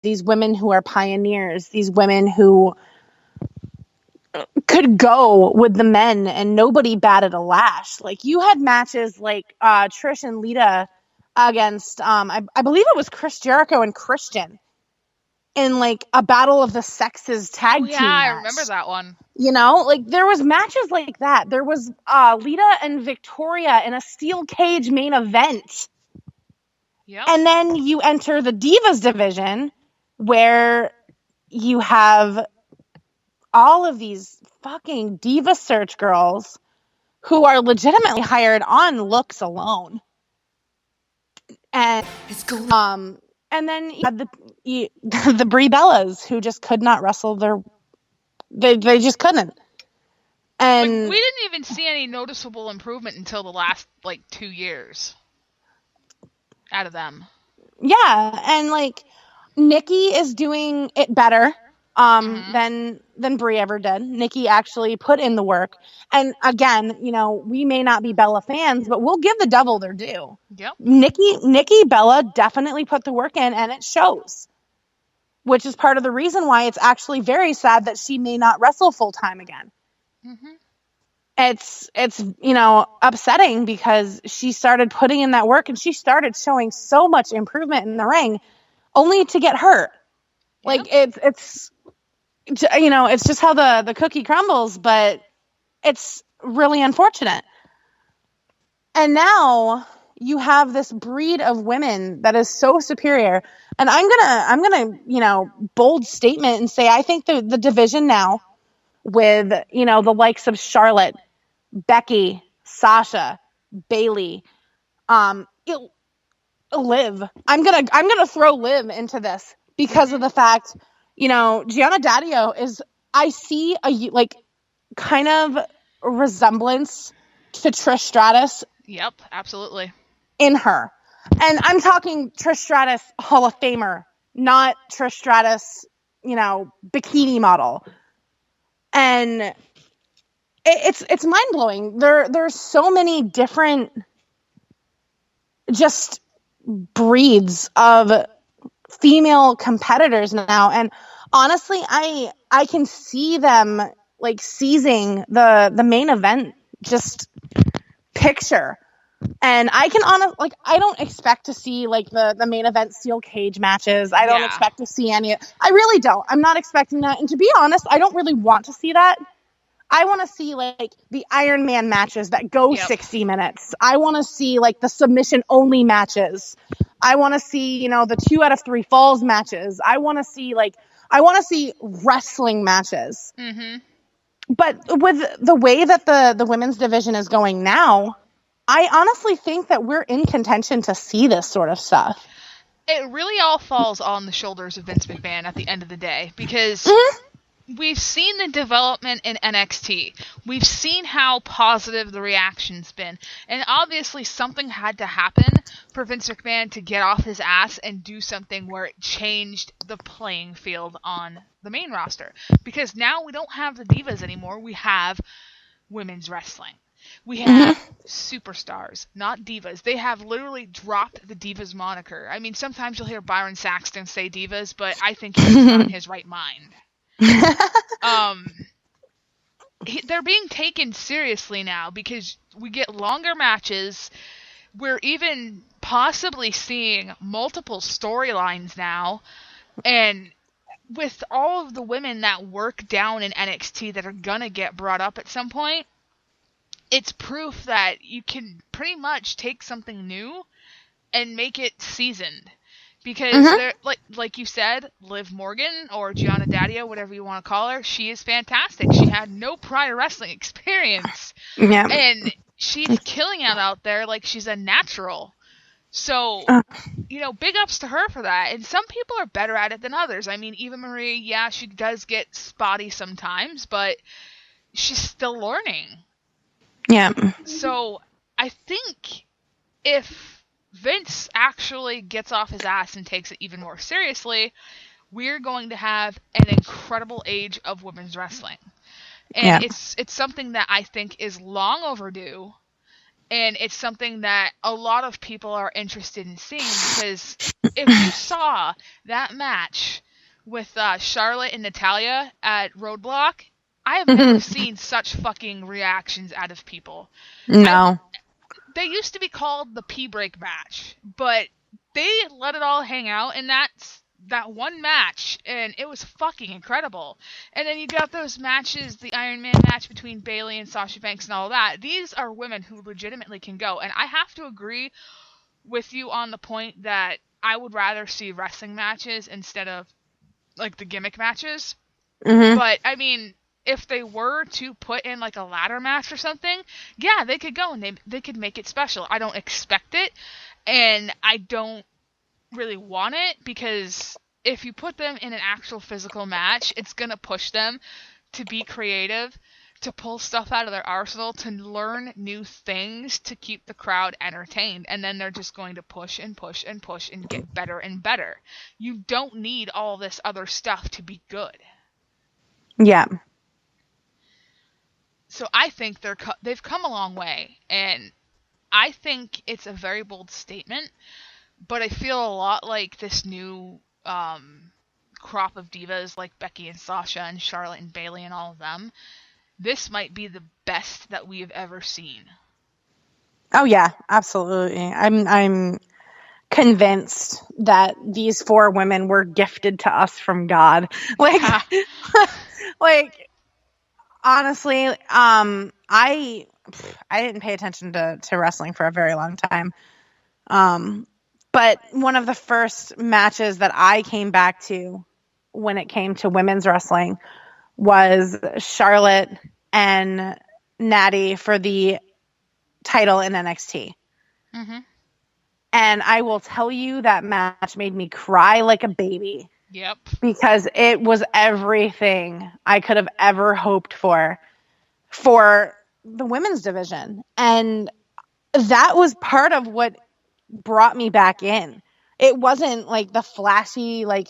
these women who are pioneers, these women who could go with the men and nobody batted a lash. Like, you had matches like Trish and Lita against I believe it was Chris Jericho and Christian in like a battle of the sexes tag team match. I remember that one. You know, like there was matches like that. There was Lita and Victoria in a steel cage main event. Yep. And then you enter the Divas division where you have all of these fucking diva search girls who are legitimately hired on looks alone. And and then you had the Brie Bellas who just could not wrestle they just couldn't. And we didn't even see any noticeable improvement until the last 2 years out of them. Yeah, and Nikki is doing it better than Brie ever did. Nikki actually put in the work. And again, we may not be Bella fans, but we'll give the devil their due. Yep. Nikki Bella definitely put the work in, and it shows. Which is part of the reason why it's actually very sad that she may not wrestle full time again. Mm-hmm. It's upsetting because she started putting in that work and she started showing so much improvement in the ring, only to get hurt. Yep. It's just how the cookie crumbles, but it's really unfortunate. And now you have this breed of women that is so superior. And I'm gonna bold statement and say I think the division now with the likes of Charlotte, Becky, Sasha, Bayley, Liv. I'm gonna throw Liv into this because of the fact, Gianna Daddio is. I see a kind of resemblance to Trish Stratus. Yep, absolutely. In her, and I'm talking Trish Stratus Hall of Famer, not Trish Stratus, bikini model. And it's mind blowing. There's so many different just breeds of female competitors now, and honestly, I can see them seizing the main event just picture. And I can I don't expect to see the main event steel cage matches. I don't expect to see any. I really don't. I'm not expecting that. And to be honest, I don't really want to see that. I want to see the Iron Man matches that go 60 minutes. I want to see the submission only matches. I want to see, the 2 out of 3 falls matches. I want to see wrestling matches. Mm-hmm. But with the way that the women's division is going now, I honestly think that we're in contention to see this sort of stuff. It really all falls on the shoulders of Vince McMahon at the end of the day, because we've seen the development in NXT. We've seen how positive the reaction's been. And obviously something had to happen for Vince McMahon to get off his ass and do something where it changed the playing field on the main roster. Because now we don't have the divas anymore. We have women's wrestling. We have superstars, not divas. They have literally dropped the divas moniker. I mean, sometimes you'll hear Byron Saxton say divas, but I think he's not in his right mind. They're being taken seriously now because we get longer matches. We're even possibly seeing multiple storylines now. And with all of the women that work down in NXT that are gonna get brought up at some point, it's proof that you can pretty much take something new and make it seasoned. Because, they're, like you said, Liv Morgan, or Gianna Daddio, whatever you want to call her, she is fantastic. She had no prior wrestling experience. Yeah. And she's killing it out there like she's a natural. So, big ups to her for that. And some people are better at it than others. I mean, Eva Marie, she does get spotty sometimes, but she's still learning. Yeah. So, I think if Vince actually gets off his ass and takes it even more seriously, we're going to have an incredible age of women's wrestling. And it's something that I think is long overdue. And it's something that a lot of people are interested in seeing because if you saw that match with Charlotte and Natalya at Roadblock, I have never seen such fucking reactions out of people. No. They used to be called the P-Break match, but they let it all hang out, and that's that one match, and it was fucking incredible. And then you got those matches, the Iron Man match between Bayley and Sasha Banks and all that. These are women who legitimately can go, and I have to agree with you on the point that I would rather see wrestling matches instead of like the gimmick matches. Mm-hmm. But I mean, if they were to put in like a ladder match or something, yeah, they could go and they could make it special. I don't expect it, and I don't really want it, because if you put them in an actual physical match, it's gonna push them to be creative, to pull stuff out of their arsenal, to learn new things, to keep the crowd entertained, and then they're just going to push and push and push and get better and better. You don't need all this other stuff to be good. Yeah. So I think they've come a long way, and I think it's a very bold statement, but I feel a lot like this new crop of divas like Becky and Sasha and Charlotte and Bayley and all of them. This might be the best that we have ever seen. Oh yeah, absolutely. I'm convinced that these 4 women were gifted to us from God. Like, like honestly, I didn't pay attention to wrestling for a very long time. But one of the first matches that I came back to when it came to women's wrestling was Charlotte and Natty for the title in NXT. Mm-hmm. And I will tell you, that match made me cry like a baby. Yep. Because it was everything I could have ever hoped for the women's division. And that was part of what brought me back in. It wasn't like the flashy, like,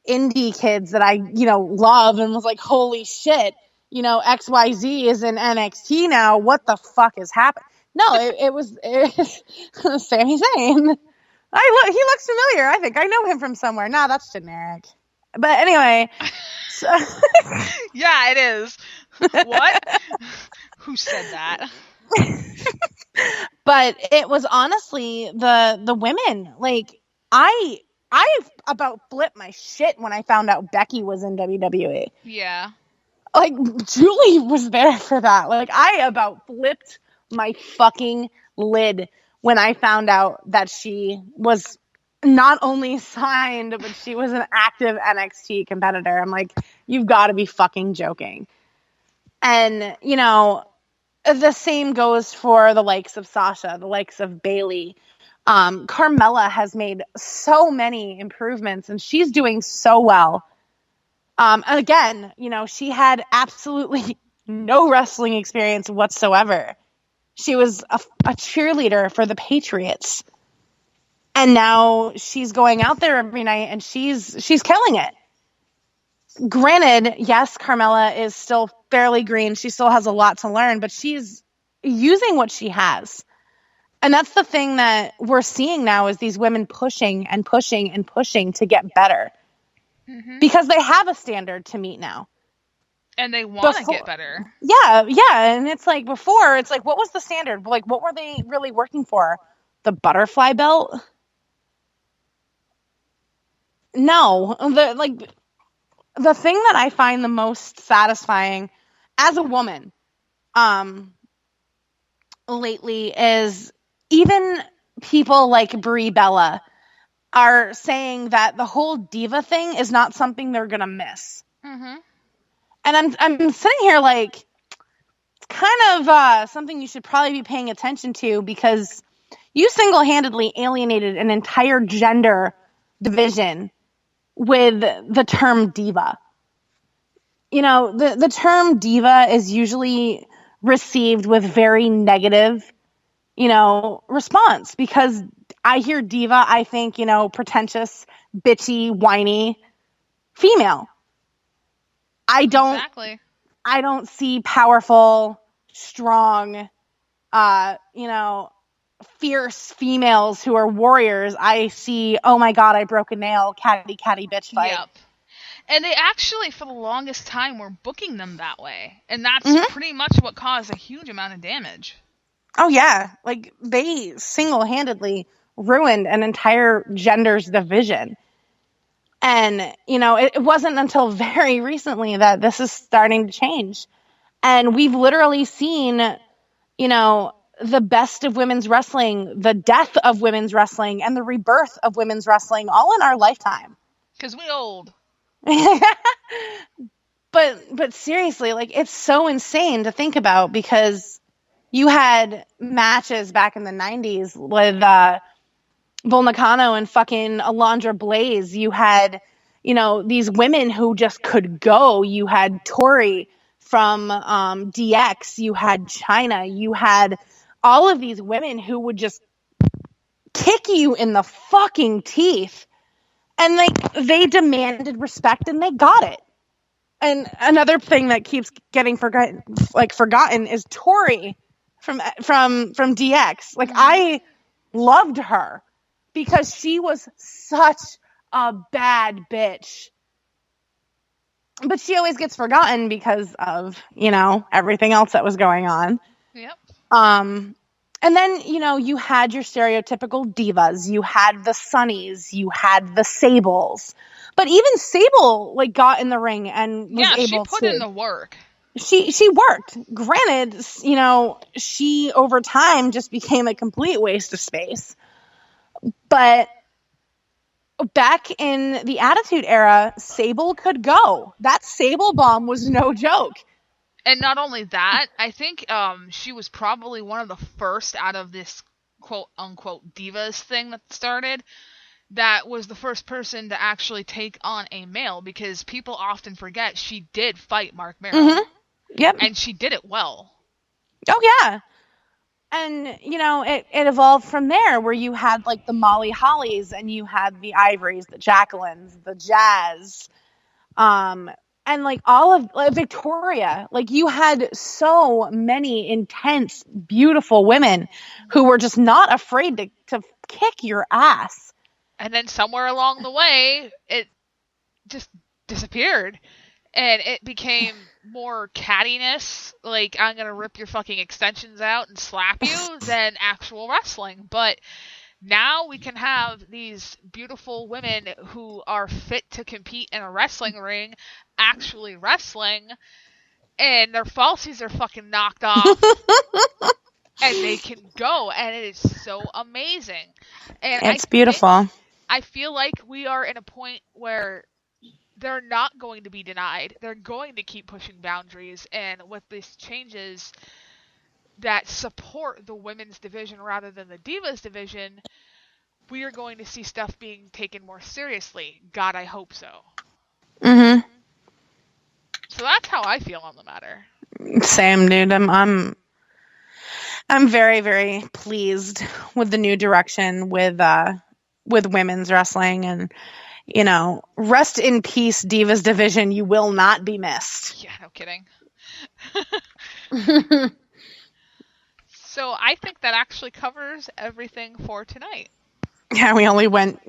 indie kids that I, love and was like, holy shit, XYZ is in NXT now. What the fuck is happening? No, it was Sami Zayn. He looks familiar. I think I know him from somewhere. Nah, that's generic. But anyway. So yeah, it is. What? Who said that? But it was honestly the women. Like, I about flipped my shit when I found out Becky was in WWE. Yeah. Like, Julie was there for that. Like, I about flipped my fucking lid when I found out that she was not only signed, but she was an active NXT competitor. I'm like, you've got to be fucking joking. And, the same goes for the likes of Sasha, the likes of Bayley. Carmella has made so many improvements, and she's doing so well. And again, she had absolutely no wrestling experience whatsoever. She was a cheerleader for the Patriots. And now she's going out there every night and she's killing it. Granted, yes, Carmella is still fairly green. She still has a lot to learn, but she's using what she has. And that's the thing that we're seeing now, is these women pushing and pushing and pushing to get better. Mm-hmm. Because they have a standard to meet now. And they want to get better. Yeah. And it's like, before, it's like, what was the standard? Like, what were they really working for? The butterfly belt? No. The thing that I find the most satisfying as a woman lately is even people like Brie Bella are saying that the whole diva thing is not something they're going to miss. Mm-hmm. And I'm sitting here like, it's kind of something you should probably be paying attention to, because you single-handedly alienated an entire gender division with the term diva. The term diva is usually received with very negative, response, because I hear diva, I think, pretentious, bitchy, whiny female. I don't see powerful, strong, fierce females who are warriors, I see, oh my god, I broke a nail, catty bitch fight. Yep. And they actually, for the longest time, were booking them that way. And that's pretty much what caused a huge amount of damage. Oh, yeah. Like, they single-handedly ruined an entire gender's division. And, you know, it wasn't until very recently that this is starting to change. And we've literally seen, you know, the best of women's wrestling, the death of women's wrestling, and the rebirth of women's wrestling all in our lifetime. Because we old. But seriously, like, it's so insane to think about, because you had matches back in the 90s with Bull Nakano and fucking Alundra Blaze. You had, you know, these women who just could go. You had Tori from DX. You had Chyna. You had all of these women who would just kick you in the fucking teeth. And they demanded respect, and they got it. And another thing that keeps getting forgotten is Tori from DX. Like, I loved her because she was such a bad bitch. But she always gets forgotten because of, you know, everything else that was going on. Yep. And then, you know, you had your stereotypical divas. You had the Sunnies. You had the Sables. But even Sable, like, got in the ring and was able to. Yeah, she put in the work. She worked. Granted, you know, she over time just became a complete waste of space. But back in the Attitude Era, Sable could go. That Sable bomb was no joke. And not only that, I think she was probably one of the first out of this quote-unquote divas thing that started, that was the first person to actually take on a male, because people often forget she did fight Mark Merrill. Mm-hmm. Yep. And she did it well. Oh, yeah. And, you know, it evolved from there, where you had, like, the Molly Hollies, and you had the Ivories, the Jacquelines, the Jazz, and, like, all of Victoria. Like, you had so many intense, beautiful women who were just not afraid to kick your ass. And then somewhere along the way, it just disappeared. And it became more cattiness, like, I'm going to rip your fucking extensions out and slap you, than actual wrestling. But now we can have these beautiful women who are fit to compete in a wrestling ring actually wrestling, and their falsies are fucking knocked off, and they can go, and it is so amazing. And it's beautiful. I feel like we are in a point where they're not going to be denied. They're going to keep pushing boundaries, and with these changes that support the women's division rather than the divas division, we are going to see stuff being taken more seriously. God, I hope so. Mm-hmm. So that's how I feel on the matter. Same, dude. I'm very, very pleased with the new direction with women's wrestling, and, you know, rest in peace, Divas division. You will not be missed. Yeah, no kidding. So I think that actually covers everything for tonight. Yeah, we only went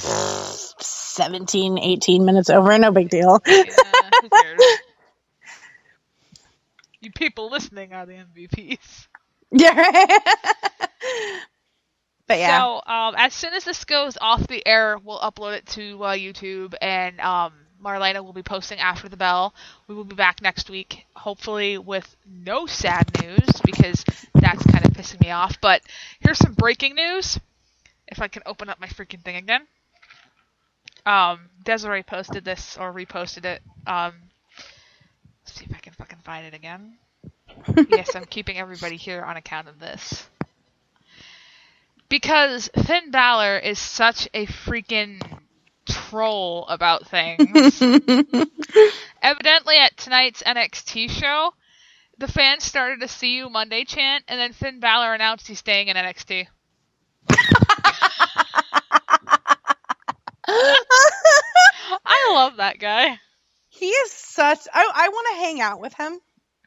17, 18 minutes over. No big deal. Yeah, who cares? You people listening are the MVPs. Yeah, right. But yeah. So as soon as this goes off the air, we'll upload it to YouTube, and Marlena will be posting after the bell. We will be back next week, hopefully with no sad news, because that's kind of pissing me off. But here's some breaking news. If I can open up my freaking thing again. Desiree posted this, or reposted it. Let's see if I can fucking find it again. Yes, I'm keeping everybody here on account of this. Because Finn Balor is such a freaking troll about things. Evidently at tonight's NXT show, the fans started a "See You Monday" chant, and then Finn Balor announced he's staying in NXT. I love that guy. He is such... I want to hang out with him.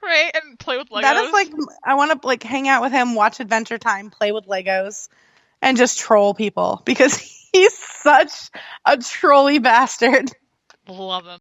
Right, and play with Legos. That is like, I want to like hang out with him, watch Adventure Time, play with Legos, and just troll people because he's such a trolly bastard. Love him.